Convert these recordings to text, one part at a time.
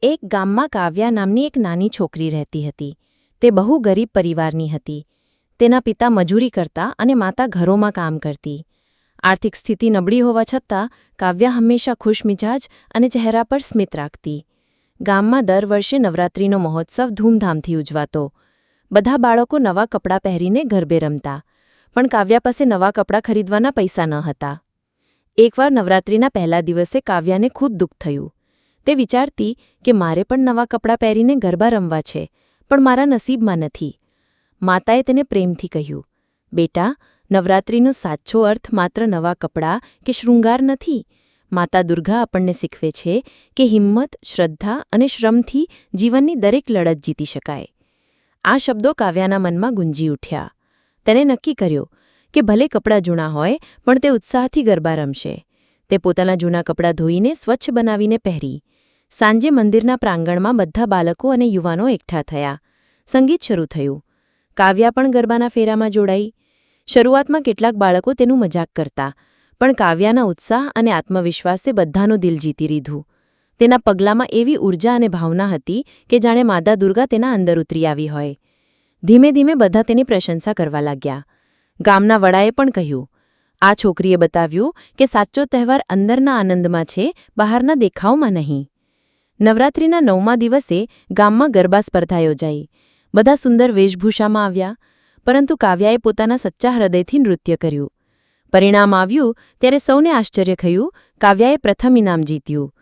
એક ગામમાં કાવ્યા નામની એક નાની છોકરી રહેતી હતી. તે બહુ ગરીબ પરિવારની હતી. તેના પિતા મજૂરી કરતા અને માતા ઘરોમાં કામ કરતી. આર્થિક સ્થિતિ નબળી હોવા છતાં કાવ્યા હંમેશા ખુશમિજાજ અને ચહેરા પર સ્મિત રાખતી. ગામમાં દર વર્ષે નવરાત્રિનો મહોત્સવ ધૂમધામથી ઉજવાતો. બધા બાળકો નવા કપડાં પહેરીને ગરબે રમતા, પણ કાવ્યા પાસે નવા કપડાં ખરીદવાના પૈસા ન હતા. એકવાર નવરાત્રિના પહેલા દિવસે કાવ્યાને ખૂબ દુઃખ થયું. તે વિચારતી કે મારે પણ નવા કપડાં પહેરીને ગરબા રમવા છે, પણ મારા નસીબમાં નથી. માતાએ તેને પ્રેમથી કહ્યું, બેટા, નવરાત્રિનો સાચો અર્થ માત્ર નવા કપડાં કે શૃંગાર નથી. માતા દુર્ગા આપણને શીખવે છે કે હિંમત, શ્રદ્ધા અને શ્રમથી જીવનની દરેક લડત જીતી શકાય. આ શબ્દો કાવ્યાના મનમાં ગુંજી ઉઠ્યા. તેને નક્કી કર્યું કે ભલે કપડાં જૂના હોય, પણ તે ઉત્સાહથી ગરબા રમશે. તે પોતાના જૂના કપડાં ધોઈને સ્વચ્છ બનાવીને પહેરી. સાંજે મંદિરના પ્રાંગણમાં બધા બાળકો અને યુવાનો એકઠા થયા. સંગીત શરૂ થયું. કાવ્યા પણ ગરબાના ફેરામાં જોડાઈ. શરૂઆતમાં કેટલાક બાળકો તેનું મજાક કરતા, પણ કાવ્યાના ઉત્સાહ અને આત્મવિશ્વાસે બધાનું દિલ જીતી લીધું. તેના પગલામાં એવી ઊર્જા અને ભાવના હતી કે જાણે માતા દુર્ગા તેના અંદર ઉતરી આવી હોય. ધીમે ધીમે બધા તેની પ્રશંસા કરવા લાગ્યા. ગામના વડાએ પણ કહ્યું, આ છોકરીએ બતાવ્યું કે સાચો તહેવાર અંદરના આનંદમાં છે, બહારના દેખાવમાં નહીં. નવરાત્રિના 9મા દિવસે ગામમાં ગરબા સ્પર્ધા યોજાઈ. બધા સુંદર વેશભૂષામાં આવ્યા, પરંતુ કાવ્યાએ પોતાના સચ્ચા હૃદયથી નૃત્ય કર્યું. પરિણામ આવ્યું ત્યારે સૌને આશ્ચર્ય થયું. કાવ્યાએ પ્રથમ ઇનામ જીત્યું.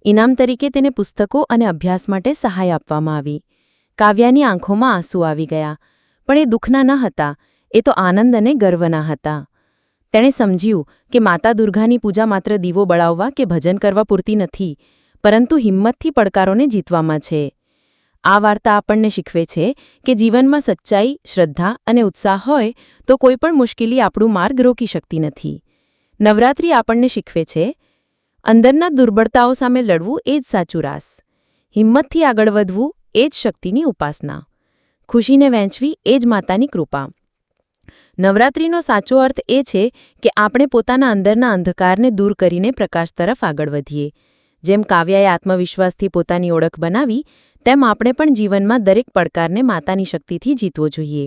ઇનામ તરીકે તેને પુસ્તકો અને અભ્યાસ માટે સહાય આપવામાં આવી. કાવ્યાની આંખોમાં આંસુ આવી ગયા, પણ એ દુઃખના ન હતા, એ તો આનંદ અને ગર્વના હતા. તેણે સમજ્યું કે માતા દુર્ગાની પૂજા માત્ર દીવો બળાવવા કે ભજન કરવા પૂરતી નથી, પરંતુ હિંમતથી પડકારોને જીતવામાં છે. આ વાર્તા આપણને શીખવે છે કે જીવનમાં સચ્ચાઈ, શ્રદ્ધા અને ઉત્સાહ હોય તો કોઈપણ મુશ્કેલી આપણું માર્ગ રોકી શકતી નથી. નવરાત્રિ આપણને શીખવે છે, અંદરના દુર્બળતાઓ સામે લડવું એ જ સાચું રાસ. હિંમતથી આગળ વધવું એ જ શક્તિની ઉપાસના. ખુશીને વહેંચવી એ જ માતાની કૃપા. નવરાત્રિનો સાચો અર્થ એ છે કે આપણે પોતાના અંદરના અંધકારને દૂર કરીને પ્રકાશ તરફ આગળ વધીએ. જેમ કાવ્યાએ આત્મવિશ્વાસથી પોતાની ઓળખ બનાવી, તેમ આપણે પણ જીવનમાં દરેક પડકારને માતાની શક્તિથી જીતવો જોઈએ.